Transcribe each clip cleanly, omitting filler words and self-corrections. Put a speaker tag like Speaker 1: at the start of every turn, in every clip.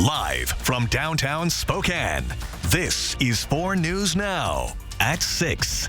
Speaker 1: Live from downtown Spokane, this is 4 News Now at 6.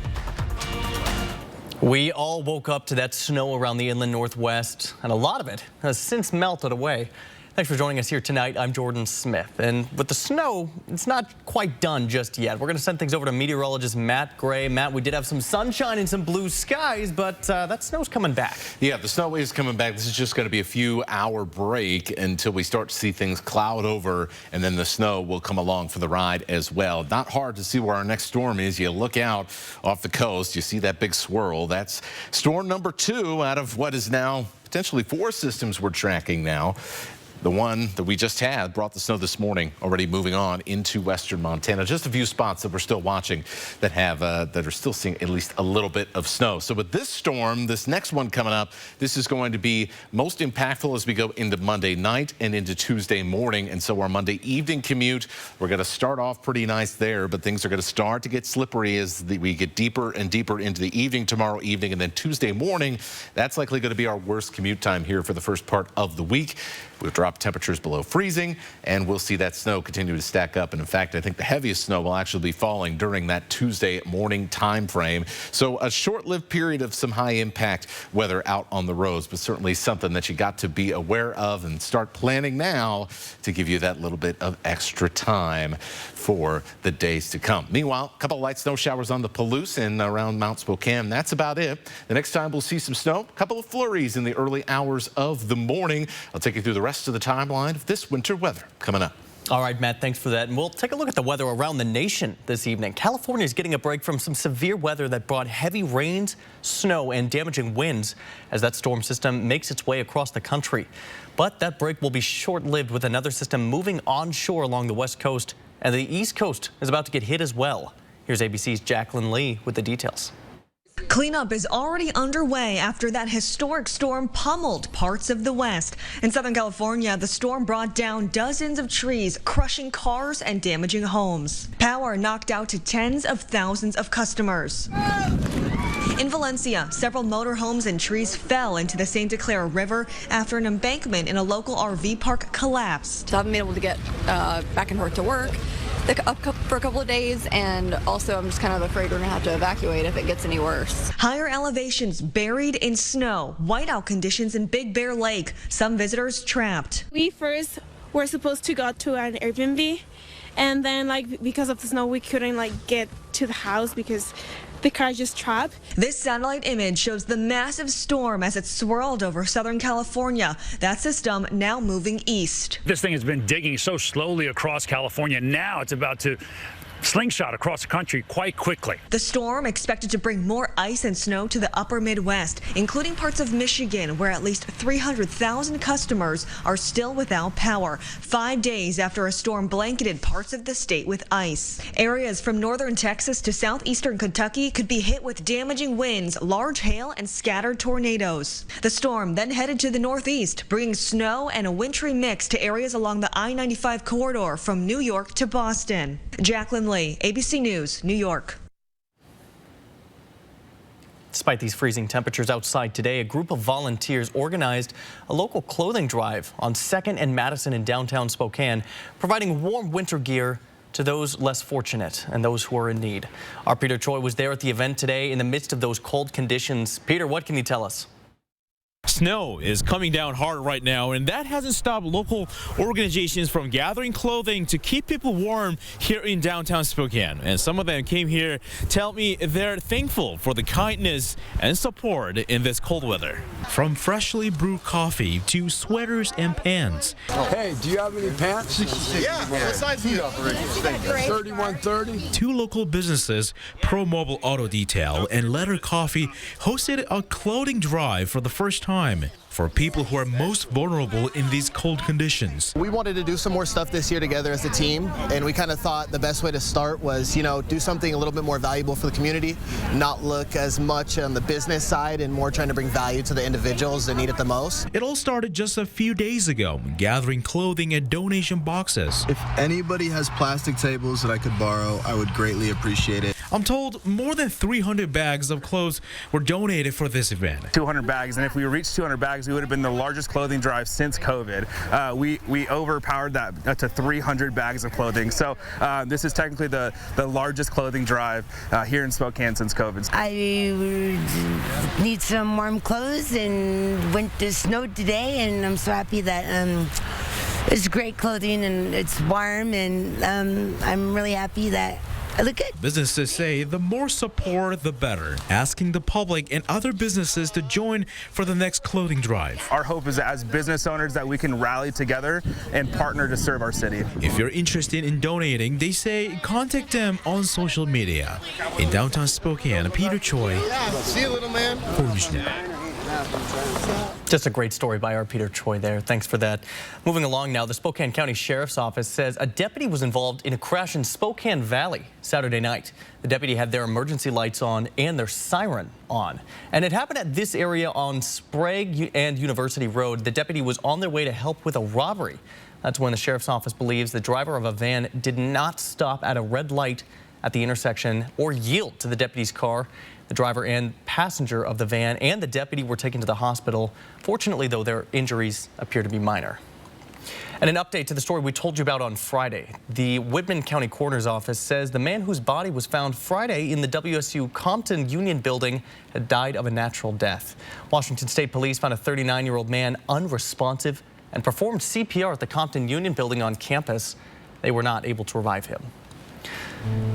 Speaker 2: We all woke up to that snow around the inland northwest, and a lot of it has since melted away. Thanks for joining us here tonight. I'm Jordan Smith. And with the snow, it's not quite done just yet. We're going to send things over to meteorologist Matt Gray. Matt, we did have some sunshine and some blue skies, but that snow's coming back.
Speaker 3: Yeah, the snow is coming back. This is just going to be a few-hour break until we start to see things cloud over, and then the snow will come along for the ride as well. Not hard to see where our next storm is. You look out off the coast, you see that big swirl. That's storm number 2 out of what is now potentially 4 systems we're tracking now. The one that we just had brought the snow this morning, already moving on into western Montana. Just a few spots that we're still watching that have that are still seeing at least a little bit of snow. So with this storm, this next one coming up, this is going to be most impactful as we go into Monday night and into Tuesday morning. And so our Monday evening commute, we're going to start off pretty nice there, but things are going to start to get slippery as we get deeper and deeper into the evening tomorrow evening, and then Tuesday morning. That's likely going to be our worst commute time here for the first part of the week. We'll drop temperatures below freezing, and we'll see that snow continue to stack up. And in fact, I think the heaviest snow will actually be falling during that Tuesday morning time frame. So a short-lived period of some high impact weather out on the roads, but certainly something that you got to be aware of and start planning now to give you that little bit of extra time for the days to come. Meanwhile, a couple of light snow showers on the Palouse and around Mount Spokane. That's about it. The next time we'll see some snow, a couple of flurries in the early hours of the morning. I'll take you through the rest of the timeline of this winter weather coming up.
Speaker 2: All right, Matt, thanks for that. And we'll take a look at the weather around the nation this evening. California is getting a break from some severe weather that brought heavy rains, snow, and damaging winds as that storm system makes its way across the country. But that break will be short-lived with another system moving onshore along the west coast, and the east coast is about to get hit as well. Here's ABC's Jacqueline Lee with the details.
Speaker 4: Cleanup is already underway after that historic storm pummeled parts of the west. In Southern California, the storm brought down dozens of trees, crushing cars and damaging homes. Power knocked out to tens of thousands of customers. In Valencia, several motorhomes and trees fell into the Santa Clara River after an embankment in a local RV park collapsed.
Speaker 5: So I haven't been able to get back and forth to work for a couple of days, and also I'm just kind of afraid we're going to have to evacuate if it gets any worse.
Speaker 4: Higher elevations buried in snow, whiteout conditions in Big Bear Lake, some visitors trapped.
Speaker 6: We first were supposed to go to an Airbnb, and then because of the snow we couldn't get to the house because the car just trapped.
Speaker 4: This satellite image shows the massive storm as it swirled over Southern California. That system now moving east.
Speaker 7: This thing has been digging so slowly across California. Now it's about to slingshot across the country quite quickly.
Speaker 4: The storm expected to bring more ice and snow to the upper Midwest, including parts of Michigan, where at least 300,000 customers are still without power, 5 days after a storm blanketed parts of the state with ice. Areas from northern Texas to southeastern Kentucky could be hit with damaging winds, large hail, and scattered tornadoes. The storm then headed to the northeast, bringing snow and a wintry mix to areas along the I-95 corridor from New York to Boston. Jacqueline Lee, ABC News, New York.
Speaker 2: Despite these freezing temperatures outside today, a group of volunteers organized a local clothing drive on 2nd and Madison in downtown Spokane, providing warm winter gear to those less fortunate and those who are in need. Our Peter Choi was there at the event today in the midst of those cold conditions. Peter, what can you tell us?
Speaker 8: Snow is coming down hard right now, and that hasn't stopped local organizations from gathering clothing to keep people warm here in downtown Spokane. And some of them came here, tell me they're thankful for the kindness and support in this cold weather. From freshly brewed coffee to sweaters and pants.
Speaker 9: Hey, do you have any pants?
Speaker 10: Yeah, what size do you have?
Speaker 9: 3130.
Speaker 8: Two local businesses, Pro Mobile Auto Detail and Letter Coffee, hosted a clothing drive for the first time for people who are most vulnerable in these cold conditions.
Speaker 11: We wanted to do some more stuff this year together as a team, and we kind of thought the best way to start was, do something a little bit more valuable for the community, not look as much on the business side and more trying to bring value to the individuals that need it the most.
Speaker 8: It all started just a few days ago, gathering clothing and donation boxes.
Speaker 12: If anybody has plastic tables that I could borrow, I would greatly appreciate it.
Speaker 8: I'm told more than 300 bags of clothes were donated for this event.
Speaker 12: 200 bags, and if we reached 200 bags, we would have been the largest clothing drive since COVID. We overpowered that to 300 bags of clothing. So this is technically the largest clothing drive here in Spokane since COVID.
Speaker 13: I need some warm clothes and went to snow today, and I'm so happy that it's great clothing and it's warm, and I'm really happy that I look good.
Speaker 8: Businesses say the more support, the better, asking the public and other businesses to join for the next clothing drive.
Speaker 12: Our hope is that as business owners that we can rally together and partner to serve our city.
Speaker 8: If you're interested in donating, they say contact them on social media. In downtown Spokane, Peter Choi.
Speaker 10: See you, little man.
Speaker 8: 4 News Now.
Speaker 2: Just a great story by our Peter Choi there. Thanks for that. Moving along now, the Spokane County Sheriff's Office says a deputy was involved in a crash in Spokane Valley Saturday night. The deputy had their emergency lights on and their siren on. And it happened at this area on Sprague and University Road. The deputy was on their way to help with a robbery. That's when the Sheriff's Office believes the driver of a van did not stop at a red light at the intersection or yield to the deputy's car. The driver and passenger of the van and the deputy were taken to the hospital. Fortunately, though, their injuries appear to be minor. And an update to the story we told you about on Friday. The Whitman County Coroner's Office says the man whose body was found Friday in the WSU Compton Union building had died of a natural death. Washington State Police found a 39-year-old man unresponsive and performed CPR at the Compton Union building on campus. They were not able to revive him.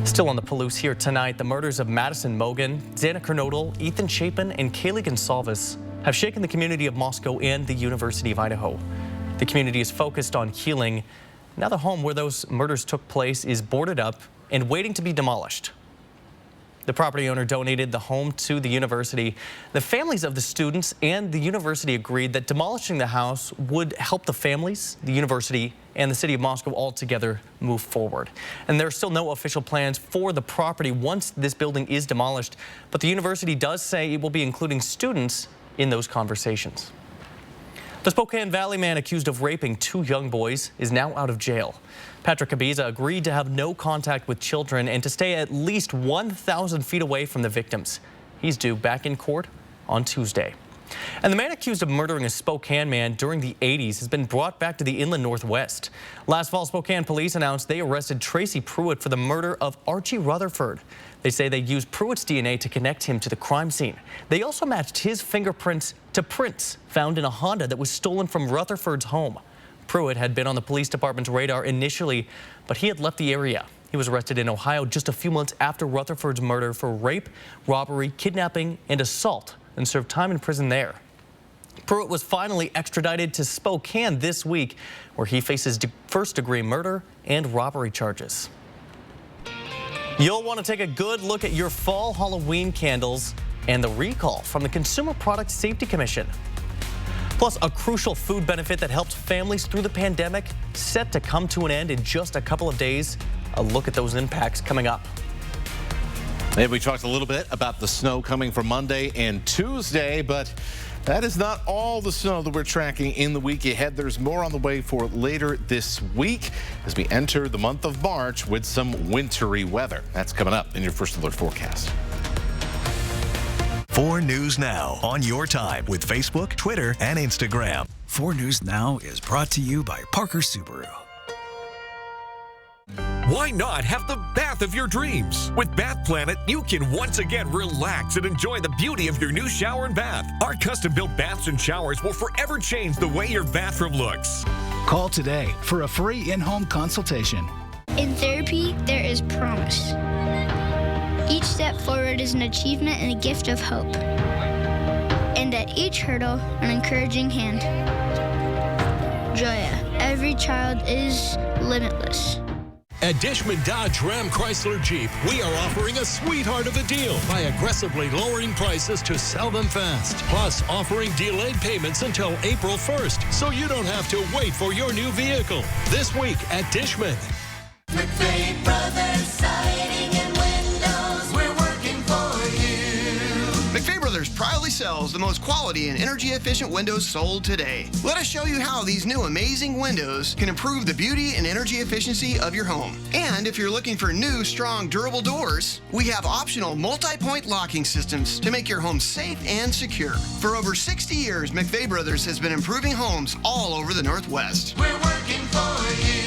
Speaker 2: Still on the Palouse here tonight, the murders of Madison Mogan, Xana Kernodle, Ethan Chapin, and Kaylee Gonsalves have shaken the community of Moscow and the University of Idaho. The community is focused on healing. Now the home where those murders took place is boarded up and waiting to be demolished. The property owner donated the home to the university. The families of the students and the university agreed that demolishing the house would help the families, the university, and the city of Moscow all together move forward. And there are still no official plans for the property once this building is demolished, but the university does say it will be including students in those conversations. The Spokane Valley man accused of raping 2 young boys is now out of jail. Patrick Cabiza agreed to have no contact with children and to stay at least 1,000 feet away from the victims. He's due back in court on Tuesday. And the man accused of murdering a Spokane man during the 80s has been brought back to the inland Northwest. Last fall, Spokane police announced they arrested Tracy Pruitt for the murder of Archie Rutherford. They say they used Pruitt's DNA to connect him to the crime scene. They also matched his fingerprints to prints found in a Honda that was stolen from Rutherford's home. Pruitt had been on the police department's radar initially, but he had left the area. He was arrested in Ohio just a few months after Rutherford's murder for rape, robbery, kidnapping, and assault, and served time in prison there. Pruitt was finally extradited to Spokane this week, where he faces first-degree murder and robbery charges. You'll want to take a good look at your fall Halloween candles and the recall from the Consumer Product Safety Commission. Plus, a crucial food benefit that helped families through the pandemic set to come to an end in just a couple of days. A look at those impacts coming up.
Speaker 3: And we talked a little bit about the snow coming for Monday and Tuesday, but that is not all the snow that we're tracking in the week ahead. There's more on the way for later this week as we enter the month of March with some wintry weather. That's coming up in your First Alert forecast.
Speaker 1: 4 News Now on your time with Facebook, Twitter, and Instagram.
Speaker 14: 4 News Now is brought to you by Parker Subaru.
Speaker 15: Why not have the bath of your dreams? With Bath Planet, you can once again relax and enjoy the beauty of your new shower and bath. Our custom-built baths and showers will forever change the way your bathroom looks.
Speaker 14: Call today for a free in-home consultation.
Speaker 16: In therapy, there is promise. Each step forward is an achievement and a gift of hope. And at each hurdle, an encouraging hand. Joya, every child is limitless.
Speaker 17: At Dishman Dodge Ram Chrysler Jeep, we are offering a sweetheart of a deal by aggressively lowering prices to sell them fast. Plus, offering delayed payments until April 1st, so you don't have to wait for your new vehicle. This week at Dishman.
Speaker 18: McVeigh Brothers Siding and Windows, we're working for you. McVeigh Brothers proudly
Speaker 19: sells the most quality and energy-efficient windows sold today. Let us show you how these new amazing windows can improve the beauty and energy efficiency of your home. And if you're looking for new, strong, durable doors, we have optional multi-point locking systems to make your home safe and secure. For over 60 years, McVeigh Brothers has been improving homes all over the Northwest.
Speaker 18: We're working for you.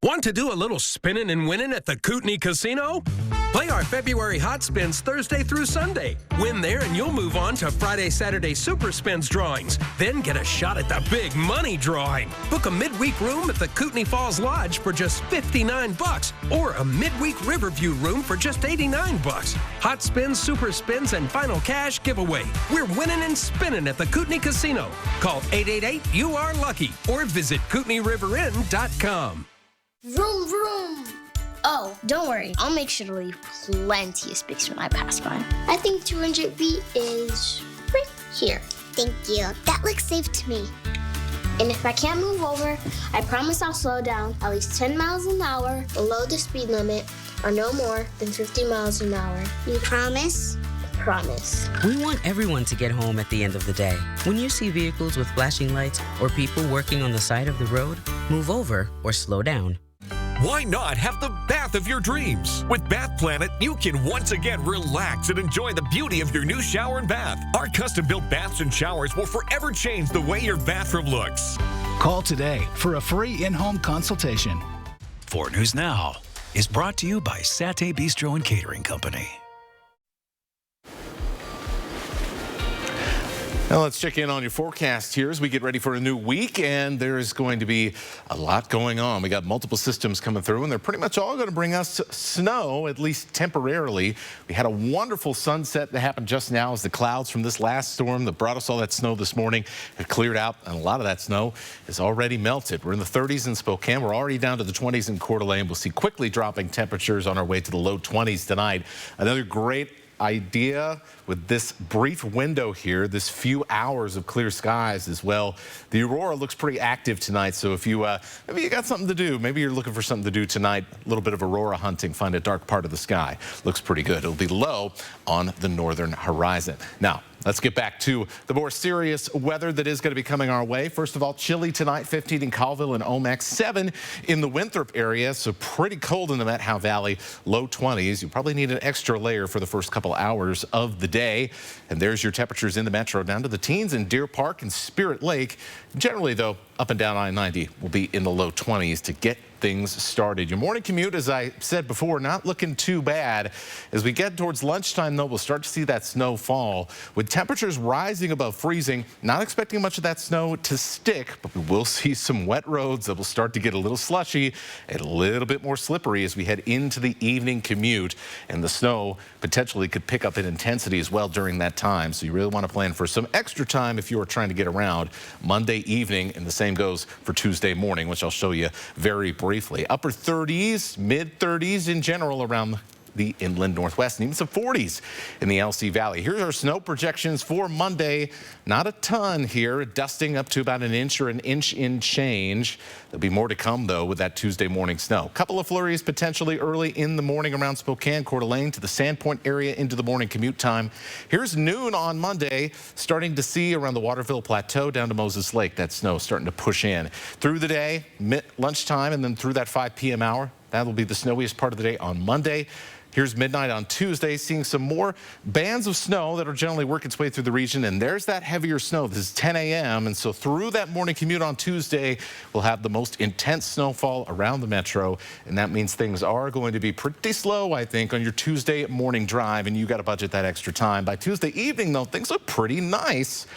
Speaker 20: Want to do a little spinning and winning at the Kootenai Casino? Play our February Hot Spins Thursday through Sunday. Win there and you'll move on to Friday, Saturday Super Spins drawings. Then get a shot at the big money drawing. Book a midweek room at the Kootenai Falls Lodge for just $59 or a midweek Riverview room for just $89. Hot Spins, Super Spins, and Final Cash giveaway. We're winning and spinning at the Kootenai Casino. Call 888-YOU-ARE-LUCKY or visit KootenaiRiverInn.com.
Speaker 21: Vroom, vroom. Oh, don't worry. I'll make sure to leave plenty of space when I pass by. I think 200 feet is right here.
Speaker 22: Thank you. That looks safe to me.
Speaker 21: And if I can't move over, I promise I'll slow down at least 10 miles an hour below the speed limit or no more than 50 miles an hour.
Speaker 22: You promise?
Speaker 21: Promise.
Speaker 23: We want everyone to get home at the end of the day. When you see vehicles with flashing lights or people working on the side of the road, move over or slow down.
Speaker 15: Why not have the bath of your dreams? With Bath Planet, you can once again relax and enjoy the beauty of your new shower and bath. Our custom-built baths and showers will forever change the way your bathroom looks.
Speaker 14: Call today for a free in-home consultation.
Speaker 1: 4 News Now is brought to you by Satay Bistro and Catering Company.
Speaker 3: Now let's check in on your forecast here as we get ready for a new week, and there is going to be a lot going on. We got multiple systems coming through, and they're pretty much all going to bring us snow, at least temporarily. We had a wonderful sunset that happened just now as the clouds from this last storm that brought us all that snow this morning have cleared out, and a lot of that snow is already melted. We're in the 30s in Spokane. We're already down to the 20s in Coeur d'Alene. We'll see quickly dropping temperatures on our way to the low 20s tonight. Another great idea with this brief window here, this few hours of clear skies as well. The aurora looks pretty active tonight, so if you maybe you got something to do, maybe you're looking for something to do tonight, a little bit of aurora hunting, find a dark part of the sky. Looks pretty good. It'll be low on the northern horizon. Now, let's get back to the more serious weather that is going to be coming our way. First of all, chilly tonight, 15 in Colville and Omak, 7 in the Winthrop area, so pretty cold in the Met Howe Valley, low 20s. You probably need an extra layer for the first couple hours of the day. And there's your temperatures in the metro down to the teens in Deer Park and Spirit Lake. Generally, though, up and down I-90 will be in the low 20s to get things started. Your morning commute, as I said before, not looking too bad. As we get towards lunchtime, though, we'll start to see that snow fall. With temperatures rising above freezing, not expecting much of that snow to stick, but we will see some wet roads that will start to get a little slushy and a little bit more slippery as we head into the evening commute. And the snow potentially could pick up in intensity as well during that time. So you really want to plan for some extra time if you are trying to get around Monday evening, and the same goes for Tuesday morning, which I'll show you very briefly. Upper 30s, mid 30s in general around the inland northwest, and even some 40s in the LC Valley. Here's our snow projections for Monday. Not a ton here, dusting up to about an inch or an inch in change. There'll be more to come, though, with that Tuesday morning snow. Couple of flurries potentially early in the morning around Spokane, Coeur d'Alene to the Sandpoint area into the morning commute time. Here's noon on Monday, starting to see around the Waterville Plateau down to Moses Lake. That snow starting to push in through the day, lunchtime, and then through that 5 p.m. hour. That'll be the snowiest part of the day on Monday. Here's midnight on Tuesday, seeing some more bands of snow that are generally working its way through the region. And there's that heavier snow. This is 10 a.m. And so through that morning commute on Tuesday, we'll have the most intense snowfall around the metro. And that means things are going to be pretty slow, I think, on your Tuesday morning drive. And you got to budget that extra time. By Tuesday evening, though, things look pretty nice.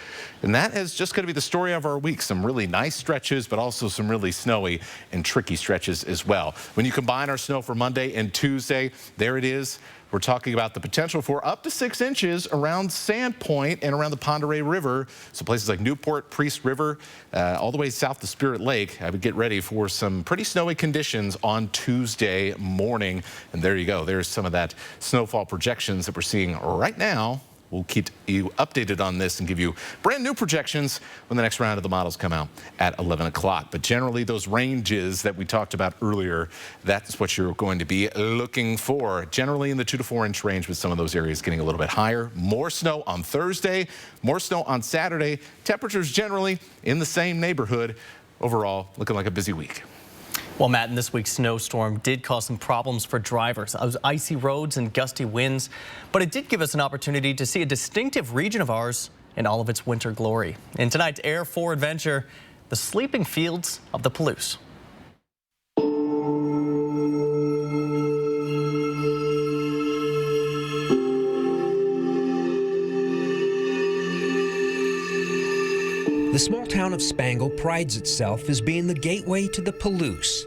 Speaker 3: And that is just going to be the story of our week. Some really nice stretches, but also some really snowy and tricky stretches as well. When you combine our snow for Monday and Tuesday, there it is. We're talking about the potential for up to 6 inches around Sandpoint and around the Pend Oreille River. So places like Newport, Priest River, all the way south to Spirit Lake. I would get ready for some pretty snowy conditions on Tuesday morning. And there you go. There's some of that snowfall projections that we're seeing right now We'll keep you updated on this and give you brand new projections when the next round of the models come out at 11 o'clock. But generally, those ranges that we talked about earlier, that's what you're going to be looking for. Generally in the 2 to 4 inch range, with some of those areas getting a little bit higher. More snow on Thursday, more snow on Saturday. Temperatures generally in the same neighborhood. Overall, looking like a busy week.
Speaker 2: Well, Matt, and this week's snowstorm did cause some problems for drivers. It was icy roads and gusty winds, but it did give us an opportunity to see a distinctive region of ours in all of its winter glory. In tonight's Air 4 adventure, the sleeping fields of the Palouse.
Speaker 5: The small town of Spangle prides itself as being the gateway to the Palouse.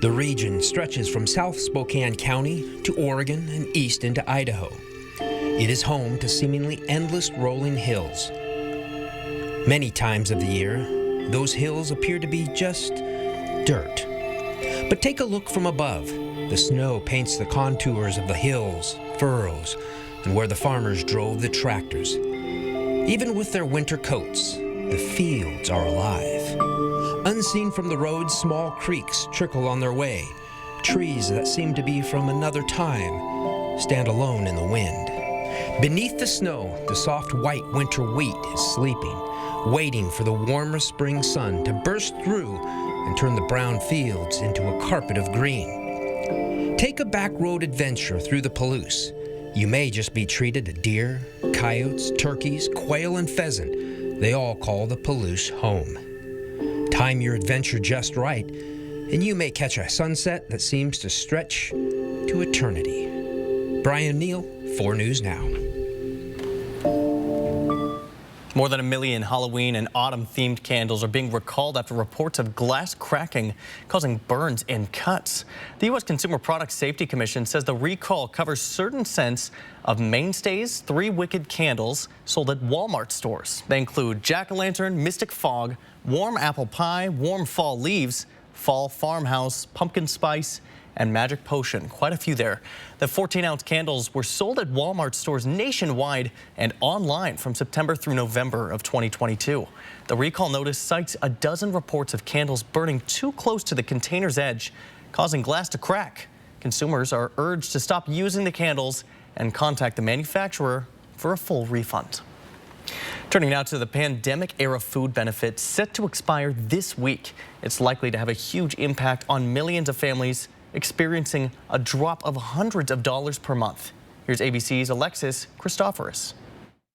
Speaker 5: The region stretches from South Spokane County to Oregon and east into Idaho. It is home to seemingly endless rolling hills. Many times of the year, those hills appear to be just dirt. But take a look from above. The snow paints the contours of the hills, furrows, and where the farmers drove the tractors. Even with their winter coats, the fields are alive. Unseen from the road, small creeks trickle on their way. Trees that seem to be from another time stand alone in the wind. Beneath the snow, the soft white winter wheat is sleeping, waiting for the warmer spring sun to burst through and turn the brown fields into a carpet of green. Take a back road adventure through the Palouse. You may just be treated to deer, coyotes, turkeys, quail, and pheasant. They all call the Palouse home. Time your adventure just right, and you may catch a sunset that seems to stretch to eternity. Brian Neal, 4 News Now.
Speaker 2: More than 1 million Halloween and autumn-themed candles are being recalled after reports of glass cracking, causing burns and cuts. The U.S. Consumer Product Safety Commission says the recall covers certain scents of Mainstays 3 Wicked candles sold at Walmart stores. They include Jack-o'-lantern, Mystic Fog, Warm Apple Pie, Warm Fall Leaves, Fall Farmhouse, Pumpkin Spice, and Magic Potion. Quite a few there. The 14-ounce candles were sold at Walmart stores nationwide and online from September through November of 2022. The recall notice cites a dozen reports of candles burning too close to the container's edge, causing glass to crack. Consumers are urged to stop using the candles and contact the manufacturer for a full refund. Turning now to the pandemic-era food benefit set to expire this week. It's likely to have a huge impact on millions of families experiencing a drop of hundreds of dollars per month. Here's ABC's Alexis Christoforous.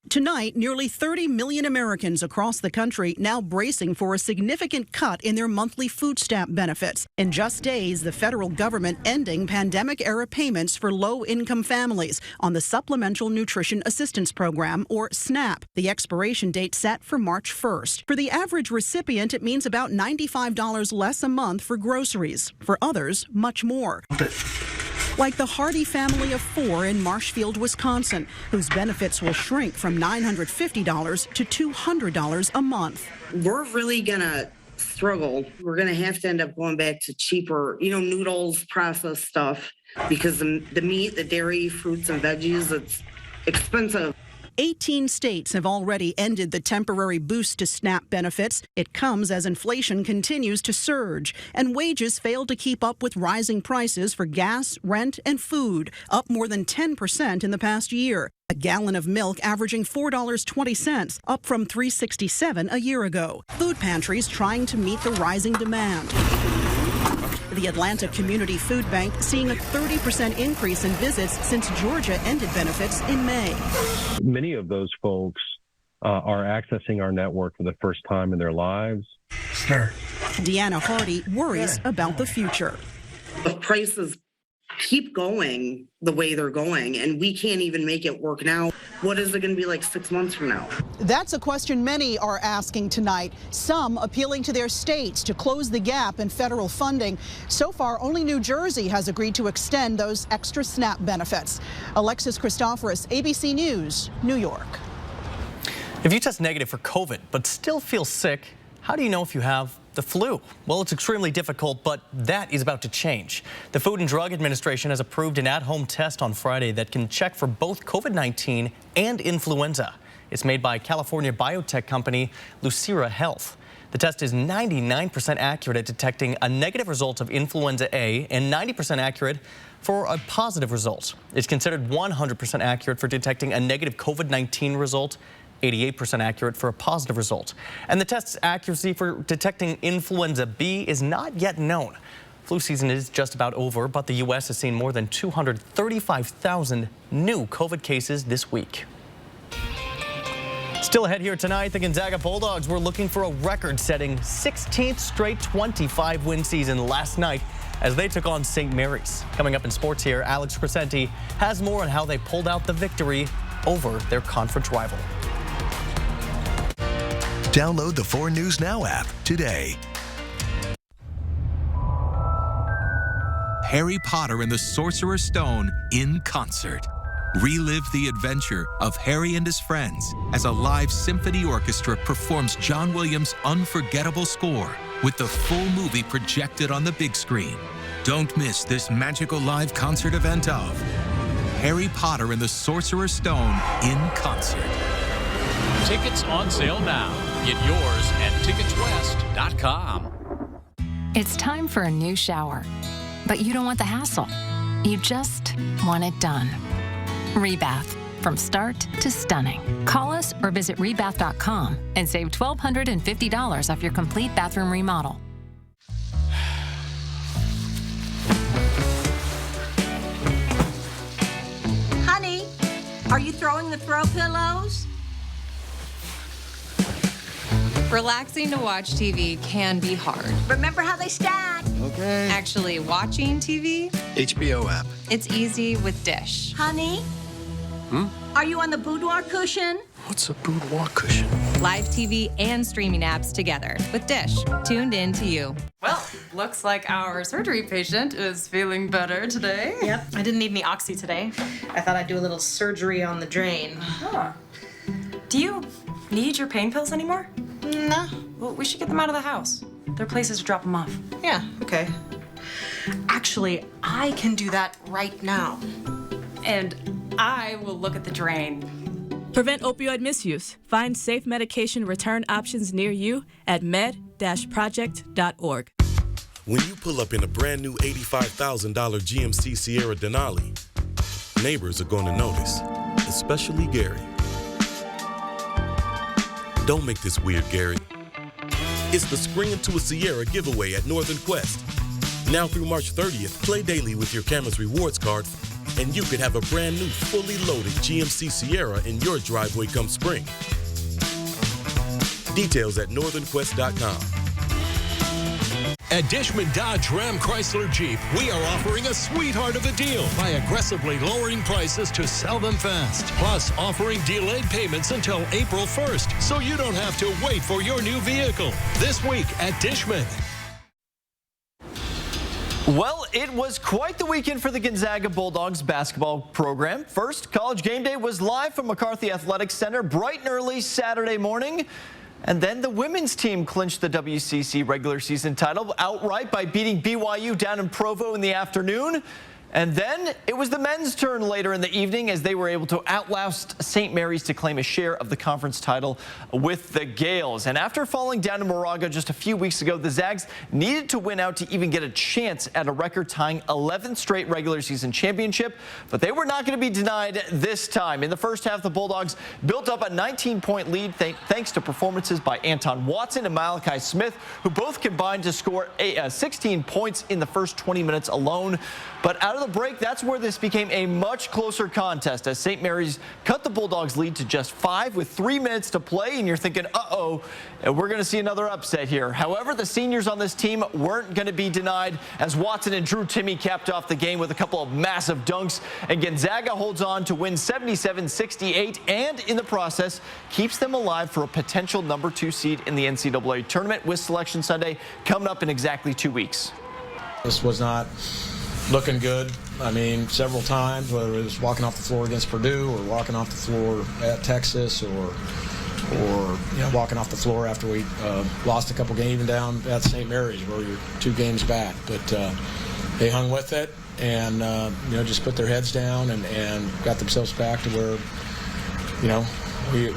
Speaker 6: Tonight, nearly 30 million Americans across the country now bracing for a significant cut in their monthly food stamp benefits. In just days, the federal government ending pandemic-era payments for low-income families on the Supplemental Nutrition Assistance Program, or SNAP. The expiration date set for March 1st. For the average recipient, it means about $95 less a month for groceries. For others, much more. Like the Hardy family of 4 in Marshfield, Wisconsin, whose benefits will shrink from $950 to $200 a month.
Speaker 7: We're really going to struggle. We're going to have to end up going back to cheaper, noodles, processed stuff, because the meat, the dairy, fruits, and veggies, it's expensive.
Speaker 6: 18 states have already ended the temporary boost to SNAP benefits. It comes as inflation continues to surge and wages fail to keep up with rising prices for gas, rent, and food, up more than 10% in the past year. A gallon of milk averaging $4.20, up from $3.67 a year ago. Food pantries trying to meet the rising demand. The Atlanta Community Food Bank seeing a 30% increase in visits since Georgia ended benefits in May.
Speaker 24: Many of those folks are accessing our network for the first time in their lives.
Speaker 6: Deanna Hardy worries about the future.
Speaker 7: The prices keep going the way they're going, and we can't even make it work now. What is it going to be like 6 months from now?
Speaker 6: That's a question many are asking tonight, some appealing to their states to close the gap in federal funding. So far, only New Jersey has agreed to extend those extra SNAP benefits. Alexis Christoforous, ABC News, New York.
Speaker 2: If you test negative for COVID but still feel sick, how do you know if you have the flu. Well, it's extremely difficult, but that is about to change. The Food and Drug Administration has approved an at-home test on Friday that can check for both COVID-19 and influenza. It's made by California biotech company Lucira Health. The test is 99% accurate at detecting a negative result of influenza A and 90% accurate for a positive result. It's considered 100% accurate for detecting a negative COVID-19 result, 88% accurate for a positive result. And the test's accuracy for detecting influenza B is not yet known. Flu season is just about over, but the U.S. has seen more than 235,000 new COVID cases this week. Still ahead here tonight, the Gonzaga Bulldogs were looking for a record-setting 16th straight 25-win season last night as they took on St. Mary's. Coming up in sports here, Alex Crescenti has more on how they pulled out the victory over their conference rival.
Speaker 1: Download the 4 News Now app today.
Speaker 4: Harry Potter and the Sorcerer's Stone in concert. Relive the adventure of Harry and his friends as a live symphony orchestra performs John Williams' unforgettable score with the full movie projected on the big screen. Don't miss this magical live concert event of Harry Potter and the Sorcerer's Stone in concert.
Speaker 9: Tickets on sale now. Get yours at ticketswest.com.
Speaker 11: It's time for a new shower, but you don't want the hassle. You just want it done. Rebath, from start to stunning. Call us or visit rebath.com and save $1,250 off your complete bathroom remodel.
Speaker 13: Honey, are you throwing the throw pillows?
Speaker 25: Relaxing to watch TV can be hard.
Speaker 13: Remember how they stack.
Speaker 25: Okay. Actually, watching TV?
Speaker 26: HBO app.
Speaker 25: It's easy with Dish.
Speaker 13: Honey? Are you on the boudoir cushion?
Speaker 26: What's a boudoir cushion?
Speaker 25: Live TV and streaming apps together with Dish, tuned in to you.
Speaker 27: Well, looks like our surgery patient is feeling better today.
Speaker 28: Yep, I didn't need any oxy today. I thought I'd do a little surgery on the drain.
Speaker 27: Huh. Do you need your pain pills anymore?
Speaker 28: No.
Speaker 27: Well, we should get them out of the house. There are places to drop them off.
Speaker 28: Yeah, okay. Actually, I can do that right now.
Speaker 27: And I will look at the drain.
Speaker 29: Prevent opioid misuse. Find safe medication return options near you at med-project.org.
Speaker 30: When you pull up in a brand new $85,000 GMC Sierra Denali, neighbors are going to notice, especially Gary. Don't make this weird, Gary. It's the Spring Into a Sierra giveaway at Northern Quest. Now through March 30th, play daily with your Cameras Rewards card, and you could have a brand new, fully loaded GMC Sierra in your driveway come spring. Details at northernquest.com.
Speaker 17: At Dishman Dodge Ram Chrysler Jeep, we are offering a sweetheart of a deal by aggressively lowering prices to sell them fast. Plus, offering delayed payments until April 1st, so you don't have to wait for your new vehicle. This week at Dishman.
Speaker 2: Well, it was quite the weekend for the Gonzaga Bulldogs basketball program. First, College Game Day was live from McCarthy Athletic Center bright and early Saturday morning. And then the women's team clinched the WCC regular season title outright by beating BYU down in Provo in the afternoon. And then it was the men's turn later in the evening as they were able to outlast St. Mary's to claim a share of the conference title with the Gales. And after falling down to Moraga just a few weeks ago, the Zags needed to win out to even get a chance at a record-tying 11th straight regular season championship. But they were not going to be denied this time. In the first half, the Bulldogs built up a 19-point lead thanks to performances by Anton Watson and Malachi Smith, who both combined to score 16 points in the first 20 minutes alone. But out of the break, that's where this became a much closer contest as St. Mary's cut the Bulldogs' lead to just 5 with 3 minutes to play, and you're thinking, uh-oh, we're going to see another upset here. However, the seniors on this team weren't going to be denied as Watson and Drew Timme capped off the game with a couple of massive dunks, and Gonzaga holds on to win 77-68 and in the process keeps them alive for a potential number 2 seed in the NCAA tournament with Selection Sunday coming up in exactly 2 weeks.
Speaker 31: This was not looking good. I mean, several times, whether it was walking off the floor against Purdue or walking off the floor at Texas or or walking off the floor after we lost a couple games, even down at St. Mary's where you're 2 games back. But they hung with it and just put their heads down and got themselves back to where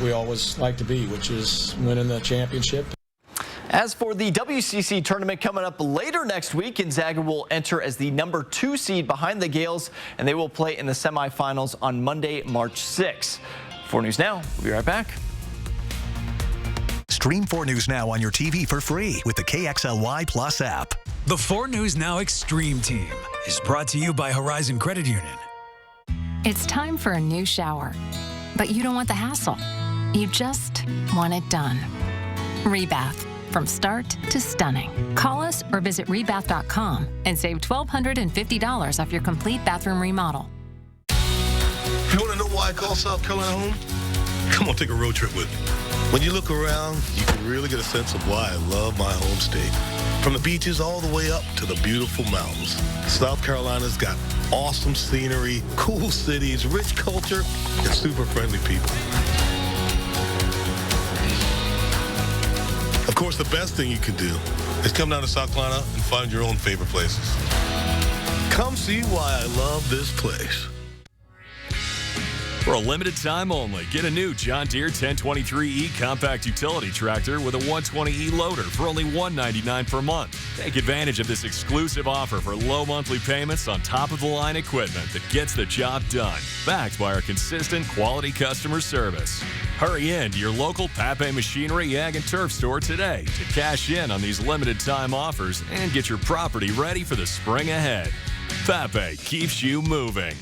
Speaker 31: we always like to be, which is winning the championship.
Speaker 2: As for the WCC tournament coming up later next week, Gonzaga will enter as the number 2 seed behind the Gales, and they will play in the semifinals on Monday, March 6th. 4 News Now, we'll be right back.
Speaker 1: Stream 4 News Now on your TV for free with the KXLY Plus app.
Speaker 8: The 4 News Now Extreme Team is brought to you by Horizon Credit Union.
Speaker 11: It's time for a new shower, but you don't want the hassle. You just want it done. Rebath. From start to stunning. Call us or visit rebath.com and save $1,250 off your complete bathroom remodel.
Speaker 10: You want to know why I call South Carolina home? Come on, take a road trip with me. When you look around, you can really get a sense of why I love my home state. From the beaches all the way up to the beautiful mountains. South Carolina's got awesome scenery, cool cities, rich culture, and super friendly people. Of course, the best thing you can do is come down to South Carolina and find your own favorite places. Come see why I love this place.
Speaker 12: For a limited time only, get a new John Deere 1023E compact utility tractor with a 120E loader for only $199 per month. Take advantage of this exclusive offer for low monthly payments on top-of-the-line equipment that gets the job done, backed by our consistent quality customer service. Hurry in to your local Pape Machinery Ag and Turf store today to cash in on these limited time offers and get your property ready for the spring ahead. Pape keeps you moving.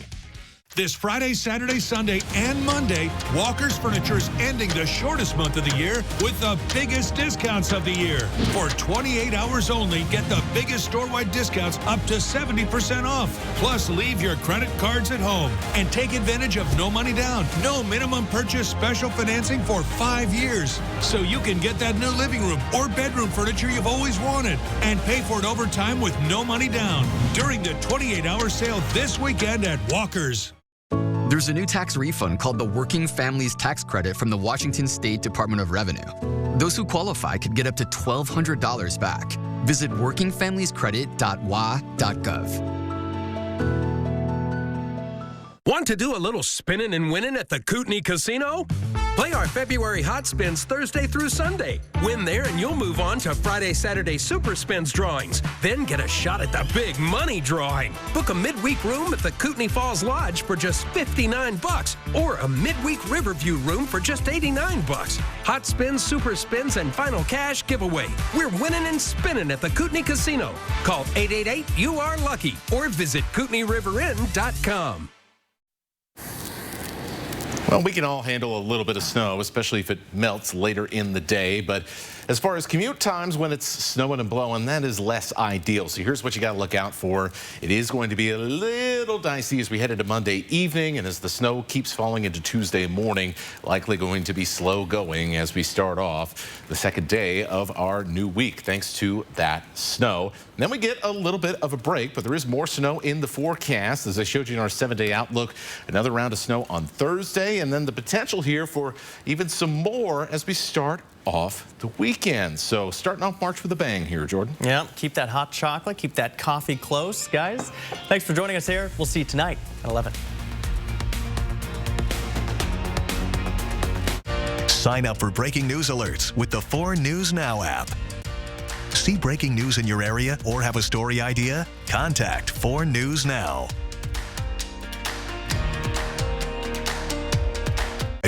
Speaker 15: This Friday, Saturday, Sunday, and Monday, Walker's Furniture is ending the shortest month of the year with the biggest discounts of the year. For 28 hours only, get the biggest store-wide discounts up to 70% off. Plus, leave your credit cards at home and take advantage of no money down, no minimum purchase special financing for 5 years. So you can get that new living room or bedroom furniture you've always wanted and pay for it over time with no money down during the 28-hour sale this weekend at Walker's.
Speaker 16: There's a new tax refund called the Working Families Tax Credit from the Washington State Department of Revenue. Those who qualify could get up to $1,200 back. Visit workingfamiliescredit.wa.gov.
Speaker 18: Want to do a little spinning and winning at the Kootenai Casino? Play our February Hot Spins Thursday through Sunday. Win there and you'll move on to Friday, Saturday Super Spins drawings. Then get a shot at the big money drawing. Book a midweek room at the Kootenai Falls Lodge for just $59 or a midweek Riverview room for just $89. Hot Spins, Super Spins, and Final Cash giveaway. We're winning and spinning at the Kootenai Casino. Call 888-YOU-ARE-LUCKY or visit KootenaiRiverInn.com.
Speaker 3: Well, we can all handle a little bit of snow, especially if it melts later in the day. But as far as commute times when it's snowing and blowing, that is less ideal. So here's what you got to look out for. It is going to be a little dicey as we head into Monday evening, and as the snow keeps falling into Tuesday morning, likely going to be slow going as we start off the second day of our new week, thanks to that snow. And then we get a little bit of a break, but there is more snow in the forecast. As I showed you in our 7-day outlook, another round of snow on Thursday, and then the potential here for even some more as we start off the weekend. So starting off March with a bang here, Jordan.
Speaker 2: Yeah, keep that hot chocolate, keep that coffee close, guys. Thanks for joining us here. We'll see you tonight at 11.
Speaker 1: Sign up for breaking news alerts with the 4 News Now app. See breaking news in your area or have a story idea? Contact 4 News Now.